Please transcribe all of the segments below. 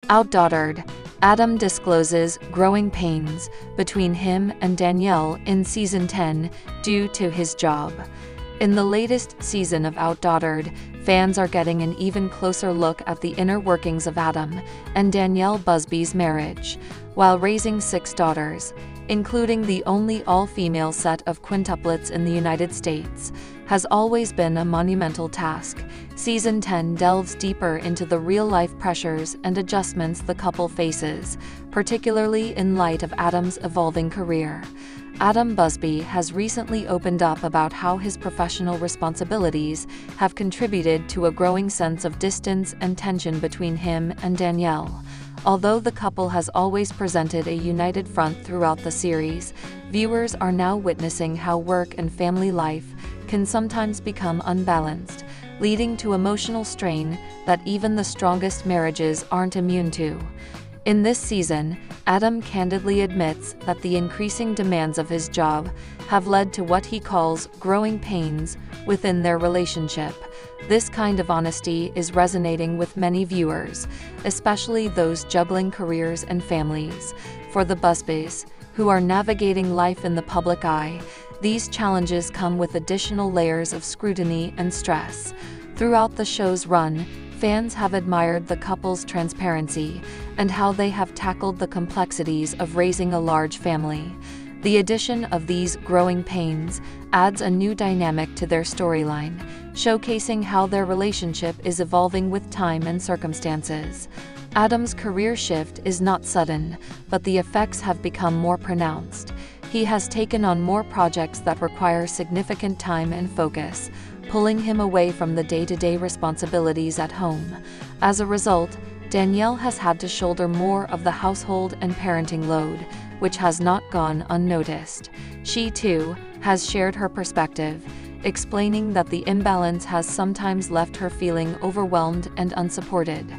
OutDaughtered, Adam discloses growing pains between him and Danielle in Season 10 due to his job. In the latest season of OutDaughtered, fans are getting an even closer look at the inner workings of Adam and Danielle Busby's marriage. While raising 6 daughters, including the only all-female set of quintuplets in the United States, has always been a monumental task. Season 10 delves deeper into the real-life pressures and adjustments the couple faces, particularly in light of Adam's evolving career. Adam Busby has recently opened up about how his professional responsibilities have contributed to a growing sense of distance and tension between him and Danielle. Although the couple has always presented a united front throughout the series, viewers are now witnessing how work and family life can sometimes become unbalanced, leading to emotional strain that even the strongest marriages aren't immune to. In this season, Adam candidly admits that the increasing demands of his job have led to what he calls growing pains within their relationship. This kind of honesty is resonating with many viewers, especially those juggling careers and families. For the Busbys, who are navigating life in the public eye, these challenges come with additional layers of scrutiny and stress. Throughout the show's run, fans have admired the couple's transparency and how they have tackled the complexities of raising a large family. The addition of these growing pains adds a new dynamic to their storyline, showcasing how their relationship is evolving with time and circumstances. Adam's career shift is not sudden, but the effects have become more pronounced. He has taken on more projects that require significant time and focus, pulling him away from the day-to-day responsibilities at home. As a result, Danielle has had to shoulder more of the household and parenting load, which has not gone unnoticed. She, too, has shared her perspective, explaining that the imbalance has sometimes left her feeling overwhelmed and unsupported.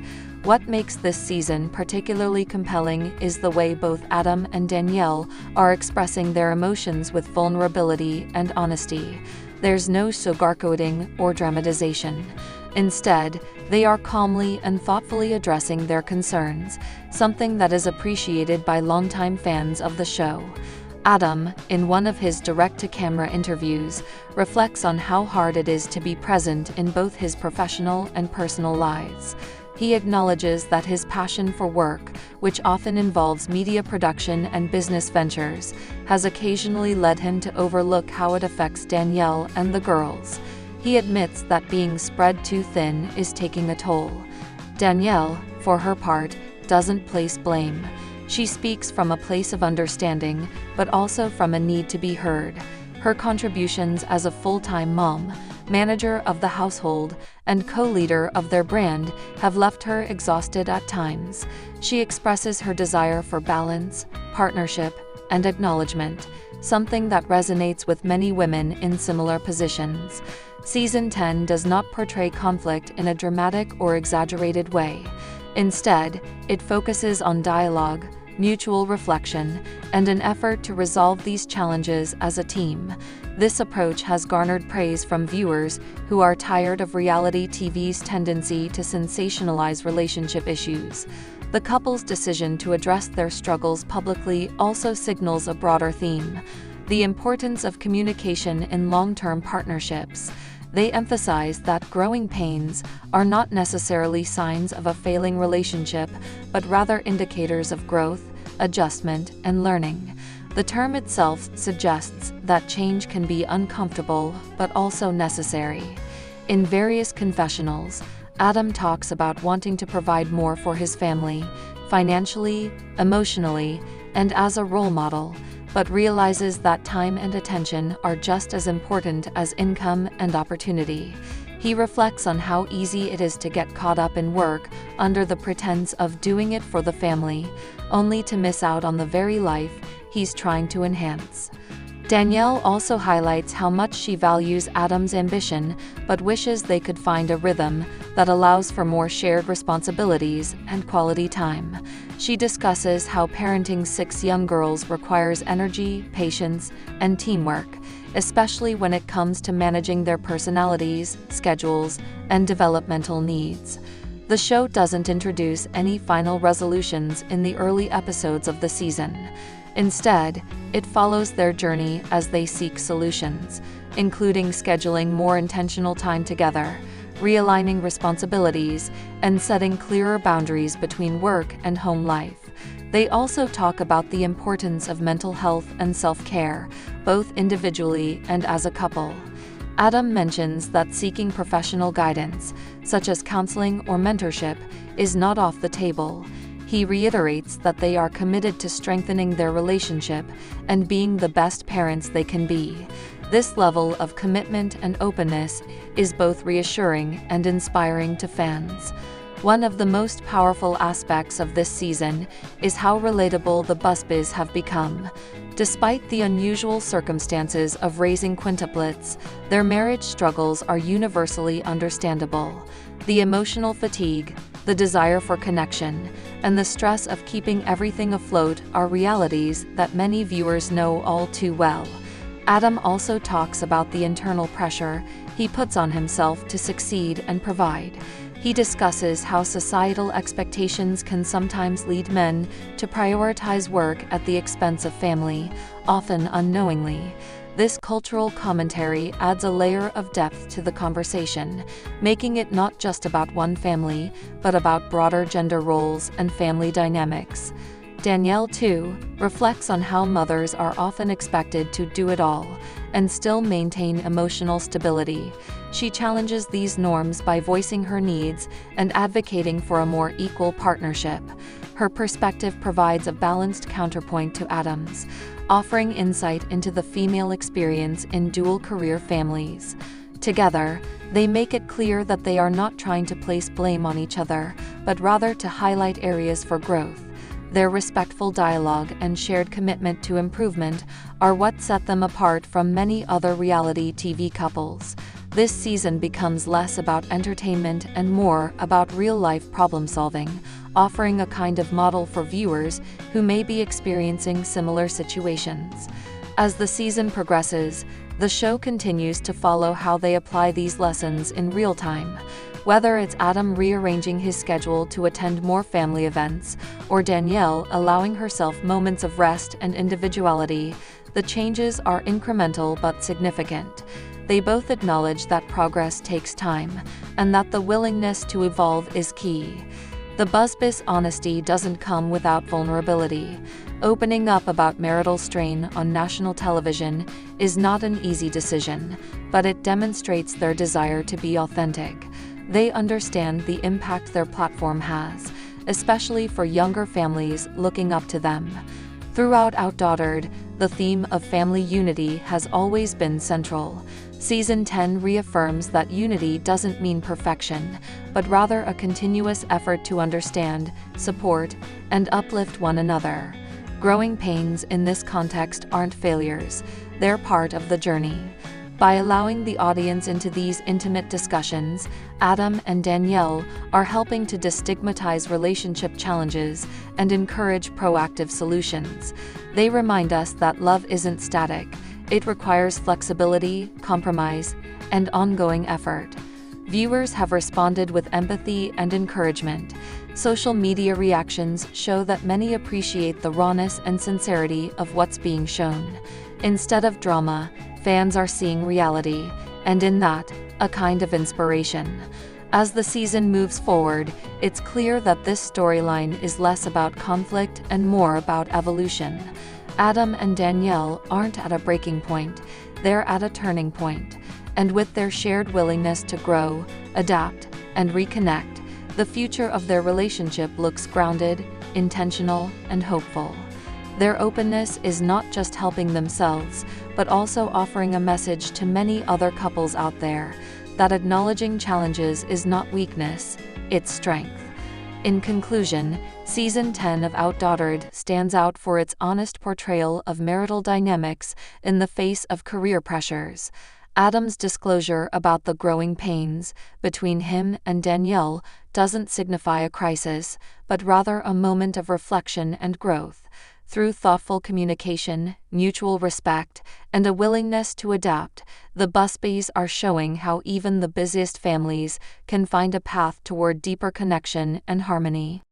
What makes this season particularly compelling is the way both Adam and Danielle are expressing their emotions with vulnerability and honesty. There's no sugarcoating or dramatization. Instead, they are calmly and thoughtfully addressing their concerns, something that is appreciated by longtime fans of the show. Adam, in one of his direct-to-camera interviews, reflects on how hard it is to be present in both his professional and personal lives. He acknowledges that his passion for work, which often involves media production and business ventures, has occasionally led him to overlook how it affects Danielle and the girls. He admits that being spread too thin is taking a toll. Danielle, for her part, doesn't place blame. She speaks from a place of understanding, but also from a need to be heard. Her contributions as a full-time mom, manager of the household, and co-leader of their brand have left her exhausted at times. She expresses her desire for balance, partnership, and acknowledgement, something that resonates with many women in similar positions. Season 10 does not portray conflict in a dramatic or exaggerated way. Instead, it focuses on dialogue, mutual reflection, and an effort to resolve these challenges as a team. This approach has garnered praise from viewers who are tired of reality TV's tendency to sensationalize relationship issues. The couple's decision to address their struggles publicly also signals a broader theme: the importance of communication in long-term partnerships. They emphasize that growing pains are not necessarily signs of a failing relationship, but rather indicators of growth, adjustment, and learning. The term itself suggests that change can be uncomfortable, but also necessary. In various confessionals, Adam talks about wanting to provide more for his family, financially, emotionally, and as a role model, but realizes that time and attention are just as important as income and opportunity. He reflects on how easy it is to get caught up in work under the pretense of doing it for the family, only to miss out on the very life he's trying to enhance. Danielle also highlights how much she values Adam's ambition, but wishes they could find a rhythm that allows for more shared responsibilities and quality time. She discusses how parenting 6 young girls requires energy, patience, and teamwork, especially when it comes to managing their personalities, schedules, and developmental needs. The show doesn't introduce any final resolutions in the early episodes of the season. Instead, it follows their journey as they seek solutions, including scheduling more intentional time together, realigning responsibilities, and setting clearer boundaries between work and home life. They also talk about the importance of mental health and self-care, both individually and as a couple. Adam mentions that seeking professional guidance, such as counseling or mentorship, is not off the table. He reiterates that they are committed to strengthening their relationship and being the best parents they can be. This level of commitment and openness is both reassuring and inspiring to fans. One of the most powerful aspects of this season is how relatable the Busbys have become. Despite the unusual circumstances of raising quintuplets, their marriage struggles are universally understandable. The emotional fatigue, the desire for connection, and the stress of keeping everything afloat are realities that many viewers know all too well. Adam also talks about the internal pressure he puts on himself to succeed and provide. He discusses how societal expectations can sometimes lead men to prioritize work at the expense of family, often unknowingly. This cultural commentary adds a layer of depth to the conversation, making it not just about one family, but about broader gender roles and family dynamics. Danielle, too, reflects on how mothers are often expected to do it all and still maintain emotional stability. She challenges these norms by voicing her needs and advocating for a more equal partnership. Her perspective provides a balanced counterpoint to Adam's, offering insight into the female experience in dual-career families. Together, they make it clear that they are not trying to place blame on each other, but rather to highlight areas for growth. Their respectful dialogue and shared commitment to improvement are what set them apart from many other reality TV couples. This season becomes less about entertainment and more about real-life problem-solving, offering a kind of model for viewers who may be experiencing similar situations. As the season progresses, the show continues to follow how they apply these lessons in real time. Whether it's Adam rearranging his schedule to attend more family events, or Danielle allowing herself moments of rest and individuality, the changes are incremental but significant. They both acknowledge that progress takes time, and that the willingness to evolve is key. The Busbys' honesty doesn't come without vulnerability. Opening up about marital strain on national television is not an easy decision, but it demonstrates their desire to be authentic. They understand the impact their platform has, especially for younger families looking up to them. Throughout OutDaughtered, the theme of family unity has always been central. Season 10 reaffirms that unity doesn't mean perfection, but rather a continuous effort to understand, support, and uplift one another. Growing pains in this context aren't failures, they're part of the journey. By allowing the audience into these intimate discussions, Adam and Danielle are helping to destigmatize relationship challenges and encourage proactive solutions. They remind us that love isn't static. It requires flexibility, compromise, and ongoing effort. Viewers have responded with empathy and encouragement. Social media reactions show that many appreciate the rawness and sincerity of what's being shown. Instead of drama, fans are seeing reality, and in that, a kind of inspiration. As the season moves forward, it's clear that this storyline is less about conflict and more about evolution. Adam and Danielle aren't at a breaking point, they're at a turning point. And with their shared willingness to grow, adapt, and reconnect, the future of their relationship looks grounded, intentional, and hopeful. Their openness is not just helping themselves, but also offering a message to many other couples out there that acknowledging challenges is not weakness, it's strength. In conclusion, Season 10 of OutDaughtered stands out for its honest portrayal of marital dynamics in the face of career pressures. Adam's disclosure about the growing pains between him and Danielle doesn't signify a crisis, but rather a moment of reflection and growth. Through thoughtful communication, mutual respect, and a willingness to adapt, the Busbys are showing how even the busiest families can find a path toward deeper connection and harmony.